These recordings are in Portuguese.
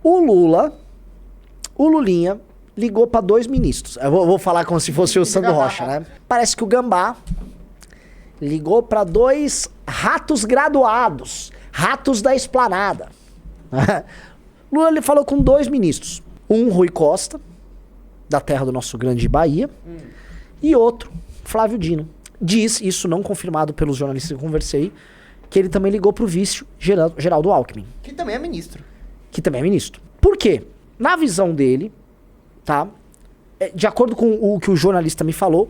O Lulinha ligou pra 2 ministros. Eu vou falar como se fosse o Sandro Rocha, né? Parece que o Gambá ligou pra 2 ratos graduados, ratos da esplanada. Lula ele falou com 2 ministros. Um, Rui Costa, da terra do nosso grande Bahia, e outro, Flávio Dino. Diz, isso não confirmado pelos jornalistas que eu conversei, que ele também ligou pro vice Geraldo Alckmin. Que também é ministro. Por quê? Na visão dele, tá? De acordo com o que o jornalista me falou,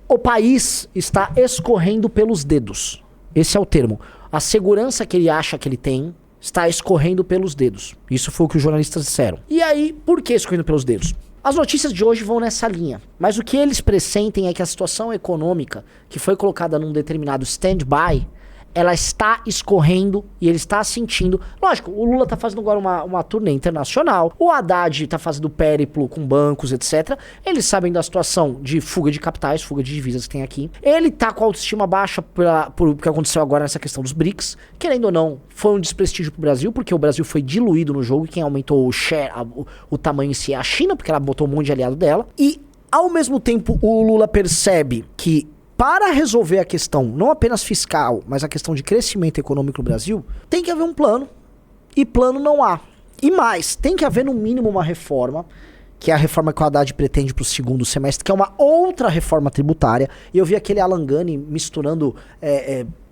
o país está escorrendo pelos dedos. Esse é o termo. A segurança que ele acha que ele tem está escorrendo pelos dedos. Isso foi o que os jornalistas disseram. E aí, por que escorrendo pelos dedos? As notícias de hoje vão nessa linha. Mas o que eles pressentem é que a situação econômica, que foi colocada num determinado stand-by, ela está escorrendo e ele está sentindo. Lógico, o Lula tá fazendo agora uma turnê internacional, o Haddad tá fazendo périplo com bancos, etc. Eles sabem da situação de fuga de capitais, fuga de divisas que tem aqui. Ele tá com a autoestima baixa por que aconteceu agora nessa questão dos BRICS. Querendo ou não, foi um desprestígio pro Brasil, porque o Brasil foi diluído no jogo e quem aumentou o share, o tamanho em si é a China, porque ela botou um monte de aliado dela. E, ao mesmo tempo, o Lula percebe que para resolver a questão, não apenas fiscal, mas a questão de crescimento econômico no Brasil, tem que haver um plano. E plano não há. E mais, tem que haver no mínimo uma reforma, que é a reforma que o Haddad pretende para o segundo semestre, que é uma outra reforma tributária. E eu vi aquele Alan Gani misturando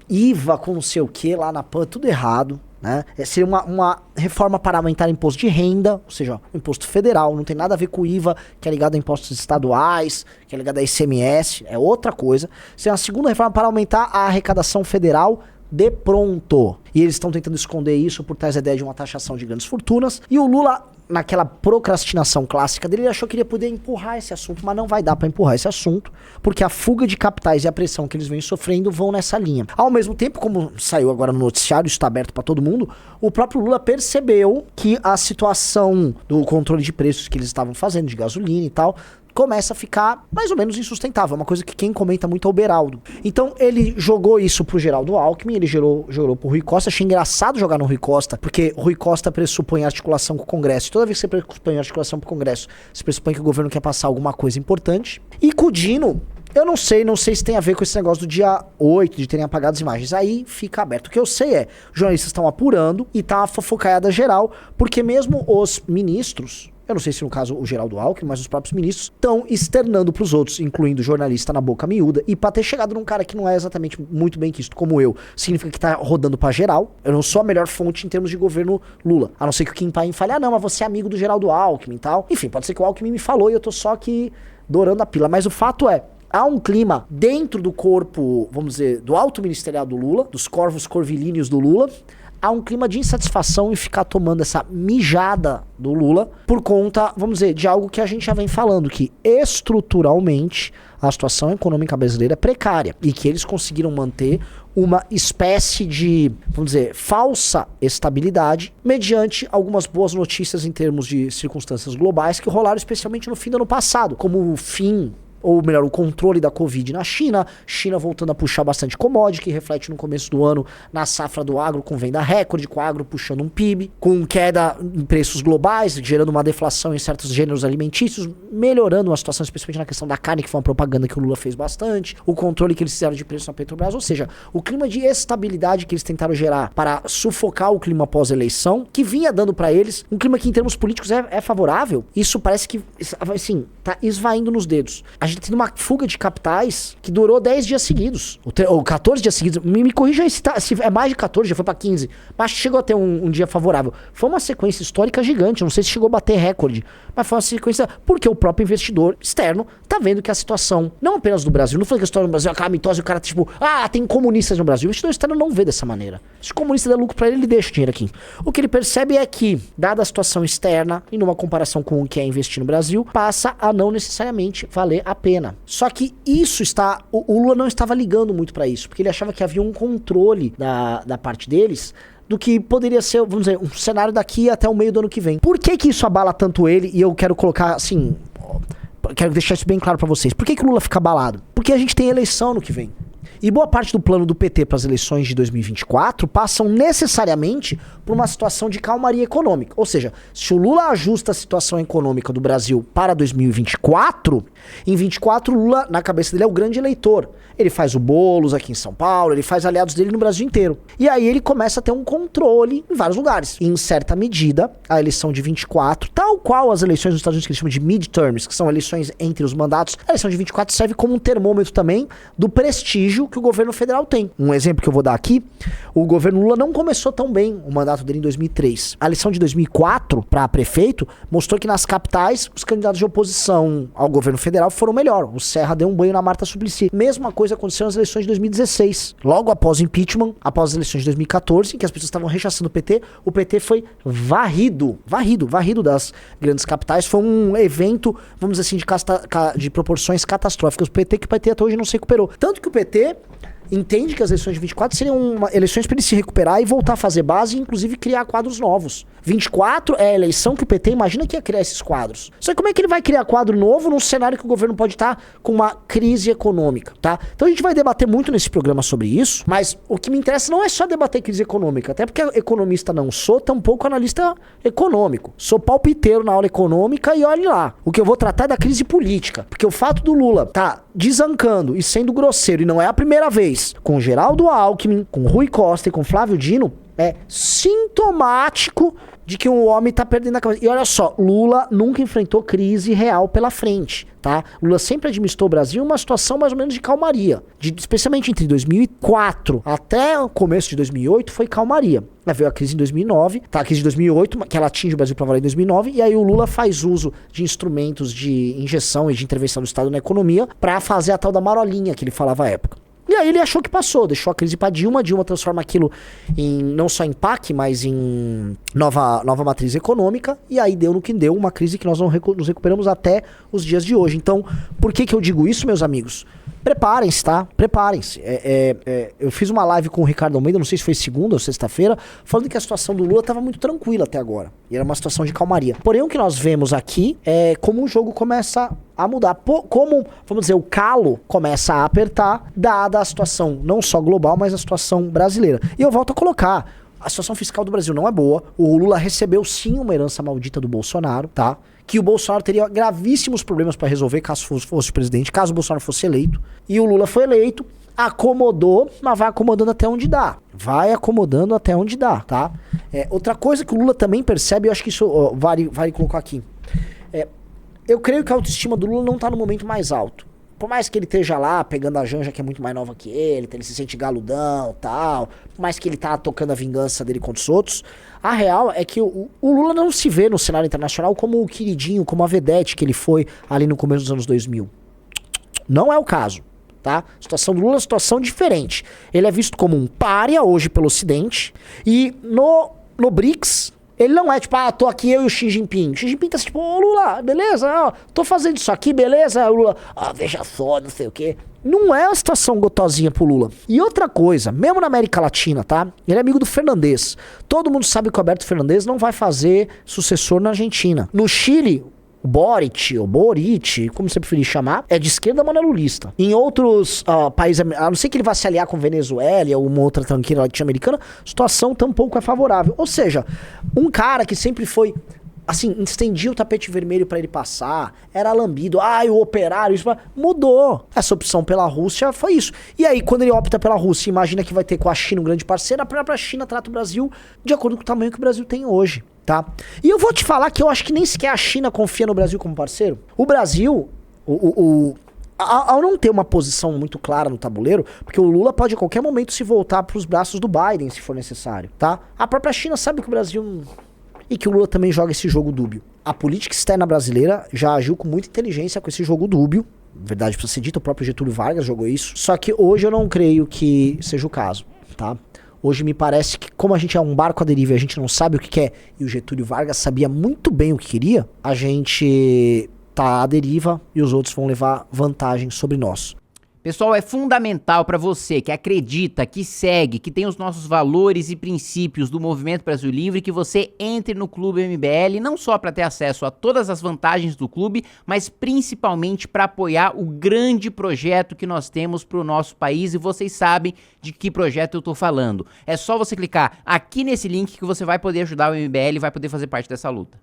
IVA com não sei o que lá na PAN, tudo errado. Né? Seria uma reforma para aumentar imposto de renda, ou seja, o imposto federal, não tem nada a ver com o IVA, que é ligado a impostos estaduais, que é ligado a ICMS, é outra coisa. Seria uma segunda reforma para aumentar a arrecadação federal de pronto. E eles estão tentando esconder isso por trás da ideia de uma taxação de grandes fortunas. E o Lula, naquela procrastinação clássica dele, ele achou que ele ia poder empurrar esse assunto, mas não vai dar para empurrar esse assunto, porque a fuga de capitais e a pressão que eles vêm sofrendo vão nessa linha. Ao mesmo tempo, como saiu agora no noticiário, isso está aberto para todo mundo, o próprio Lula percebeu que a situação do controle de preços que eles estavam fazendo, de gasolina e tal, começa a ficar mais ou menos insustentável. É uma coisa que quem comenta muito é o Beraldo. Então ele jogou isso pro Geraldo Alckmin, ele jogou pro Rui Costa. Achei engraçado jogar no Rui Costa, porque Rui Costa pressupõe articulação com o Congresso. E toda vez que você pressupõe articulação com o Congresso, você pressupõe que o governo quer passar alguma coisa importante. E com o Dino, eu não sei se tem a ver com esse negócio do dia 8, de terem apagado as imagens. Aí fica aberto. O que eu sei é, os jornalistas estão apurando e tá uma fofocaiada geral, porque mesmo os ministros, eu não sei se no caso o Geraldo Alckmin, mas os próprios ministros estão externando pros outros, incluindo o jornalista na boca miúda, e pra ter chegado num cara que não é exatamente muito bem quisto como eu, significa que tá rodando pra geral. Eu não sou a melhor fonte em termos de governo Lula, a não ser que o Kim Paim fale, não, mas você é amigo do Geraldo Alckmin e tal. Enfim, pode ser que o Alckmin me falou e eu tô só aqui dourando a pila, mas o fato é, há um clima dentro do corpo, vamos dizer, do alto ministerial do Lula, dos corvos corvilíneos do Lula, há um clima de insatisfação em ficar tomando essa mijada do Lula por conta, vamos dizer, de algo que a gente já vem falando, que estruturalmente a situação econômica brasileira é precária e que eles conseguiram manter uma espécie de, vamos dizer, falsa estabilidade mediante algumas boas notícias em termos de circunstâncias globais que rolaram especialmente no fim do ano passado, como o fim, ou melhor, o controle da Covid na China voltando a puxar bastante commodity, que reflete no começo do ano na safra do agro com venda recorde, com o agro puxando um PIB, com queda em preços globais, gerando uma deflação em certos gêneros alimentícios, melhorando a situação, especialmente na questão da carne, que foi uma propaganda que o Lula fez bastante, o controle que eles fizeram de preço na Petrobras, ou seja, o clima de estabilidade que eles tentaram gerar para sufocar o clima pós-eleição, que vinha dando para eles um clima que em termos políticos é favorável. Isso parece que, assim, tá esvaindo nos dedos. A gente tem uma fuga de capitais que durou 10 dias seguidos, ou 14 dias seguidos. Me corrija aí se é mais de 14, já foi pra 15, mas chegou a ter um dia favorável. Foi uma sequência histórica gigante, não sei se chegou a bater recorde, mas foi uma sequência porque o próprio investidor externo tá vendo que a situação, não apenas do Brasil, não foi que a história do Brasil, aquela mitose, o cara tipo, tem comunistas no Brasil. O investidor externo não vê dessa maneira. Se o comunista der lucro pra ele deixa o dinheiro aqui. O que ele percebe é que, dada a situação externa, e numa comparação com o que é investir no Brasil, passa a não necessariamente valer a pena. Só que isso está... O Lula não estava ligando muito pra isso, porque ele achava que havia um controle da parte deles do que poderia ser, vamos dizer, um cenário daqui até o meio do ano que vem. Por que isso abala tanto ele? E eu quero colocar, assim... Quero deixar isso bem claro pra vocês. Por que o Lula fica abalado? Porque a gente tem eleição no que vem. E boa parte do plano do PT para as eleições de 2024 passam necessariamente por uma situação de calmaria econômica. Ou seja, se o Lula ajusta a situação econômica do Brasil para 2024, em 24 o Lula, na cabeça dele, é o grande eleitor. Ele faz o Boulos aqui em São Paulo, ele faz aliados dele no Brasil inteiro. E aí ele começa a ter um controle em vários lugares. E, em certa medida, a eleição de 24, tal qual as eleições nos Estados Unidos que eles chamam de midterms, que são eleições entre os mandatos, a eleição de 24 serve como um termômetro também do prestígio que o governo federal tem. Um exemplo que eu vou dar aqui, o governo Lula não começou tão bem o mandato dele em 2003. A eleição de 2004 para prefeito mostrou que nas capitais os candidatos de oposição ao governo federal foram melhor. O Serra deu um banho na Marta Suplicy. Mesma coisa aconteceu nas eleições de 2016. Logo após o impeachment, após as eleições de 2014, em que as pessoas estavam rechaçando o PT foi varrido das grandes capitais. Foi um evento, vamos dizer assim, de proporções catastróficas. O PT que o PT até hoje não se recuperou. Tanto que o PT entende que as eleições de 24 seriam eleições para ele se recuperar e voltar a fazer base e inclusive criar quadros novos. 24 é a eleição que o PT imagina que ia criar esses quadros. Só que como é que ele vai criar quadro novo num cenário que o governo pode estar com uma crise econômica, tá? Então a gente vai debater muito nesse programa sobre isso, mas o que me interessa não é só debater crise econômica, até porque economista não sou, tampouco analista econômico. Sou palpiteiro na aula econômica e olhe lá. O que eu vou tratar é da crise política, porque o fato do Lula tá desancando e sendo grosseiro, e não é a primeira vez, com Geraldo Alckmin, com Rui Costa e com Flávio Dino, é sintomático de que o homem tá perdendo a cabeça. E olha só, Lula nunca enfrentou crise real pela frente, tá? Lula sempre administrou o Brasil em uma situação mais ou menos de calmaria. Especialmente entre 2004 até o começo de 2008 foi calmaria. Aí veio a crise em 2009, tá? A crise de 2008, que ela atinge o Brasil pra valer em 2009, e aí o Lula faz uso de instrumentos de injeção e de intervenção do Estado na economia pra fazer a tal da marolinha que ele falava à época. E aí ele achou que passou, deixou a crise pra Dilma transforma aquilo em, não só em PAC, mas em nova matriz econômica, e aí deu no que deu, uma crise que nós não nos recuperamos até os dias de hoje. Então, por que eu digo isso, meus amigos? Preparem-se, tá? Preparem-se. Eu fiz uma live com o Ricardo Almeida, não sei se foi segunda ou sexta-feira, falando que a situação do Lula estava muito tranquila até agora. E era uma situação de calmaria. Porém, o que nós vemos aqui é como o jogo começa a mudar. Como, vamos dizer, o calo começa a apertar, dada a situação não só global, mas a situação brasileira. E eu volto a colocar, a situação fiscal do Brasil não é boa. O Lula recebeu sim uma herança maldita do Bolsonaro, tá? Que o Bolsonaro teria gravíssimos problemas para resolver caso fosse presidente, caso o Bolsonaro fosse eleito. E o Lula foi eleito, acomodou, mas vai acomodando até onde dá. Vai acomodando até onde dá, tá? Outra coisa que o Lula também percebe, eu acho que isso vale colocar aqui. Eu creio que a autoestima do Lula não tá no momento mais alto. Por mais que ele esteja lá pegando a Janja, que é muito mais nova que ele se sente galudão e tal, por mais que ele tá tocando a vingança dele contra os outros, a real é que o Lula não se vê no cenário internacional como o queridinho, como a vedete que ele foi ali no começo dos anos 2000. Não é o caso, tá? A situação do Lula é uma situação diferente. Ele é visto como um pária hoje pelo Ocidente, e no BRICS, ele não é tipo, tô aqui eu e o Xi Jinping. O Xi Jinping tá tipo, ô Lula, beleza? Tô fazendo isso aqui, beleza? O Lula, veja só, não sei o quê. Não é uma situação gotosinha pro Lula. E outra coisa, mesmo na América Latina, tá? Ele é amigo do Fernandes. Todo mundo sabe que o Alberto Fernandes não vai fazer sucessor na Argentina. No Chile, o Boric, ou Boric, como você preferir chamar, é de esquerda, mas não é lulista. Em outros países, a não ser que ele vá se aliar com Venezuela ou uma outra tranqueira latino-americana, a situação tampouco é favorável. Ou seja, um cara que sempre foi, assim, estendia o tapete vermelho pra ele passar, era lambido, o operário, isso mudou. Essa opção pela Rússia foi isso. E aí, quando ele opta pela Rússia, imagina que vai ter com a China um grande parceiro, a própria China trata o Brasil de acordo com o tamanho que o Brasil tem hoje. Tá? E eu vou te falar que eu acho que nem sequer a China confia no Brasil como parceiro. O Brasil, ao não ter uma posição muito clara no tabuleiro, porque o Lula pode a qualquer momento se voltar pros braços do Biden, se for necessário, tá? A própria China sabe que o Brasil... E que o Lula também joga esse jogo dúbio. A política externa brasileira já agiu com muita inteligência com esse jogo dúbio. Verdade precisa ser dita, o próprio Getúlio Vargas jogou isso. Só que hoje eu não creio que seja o caso, tá? Hoje me parece que, como a gente é um barco à deriva e a gente não sabe o que quer, e o Getúlio Vargas sabia muito bem o que queria, a gente tá à deriva e os outros vão levar vantagem sobre nós. Pessoal, é fundamental para você que acredita, que segue, que tem os nossos valores e princípios do Movimento Brasil Livre, que você entre no Clube MBL, não só para ter acesso a todas as vantagens do clube, mas principalmente para apoiar o grande projeto que nós temos para o nosso país, e vocês sabem de que projeto eu tô falando. É só você clicar aqui nesse link que você vai poder ajudar o MBL e vai poder fazer parte dessa luta.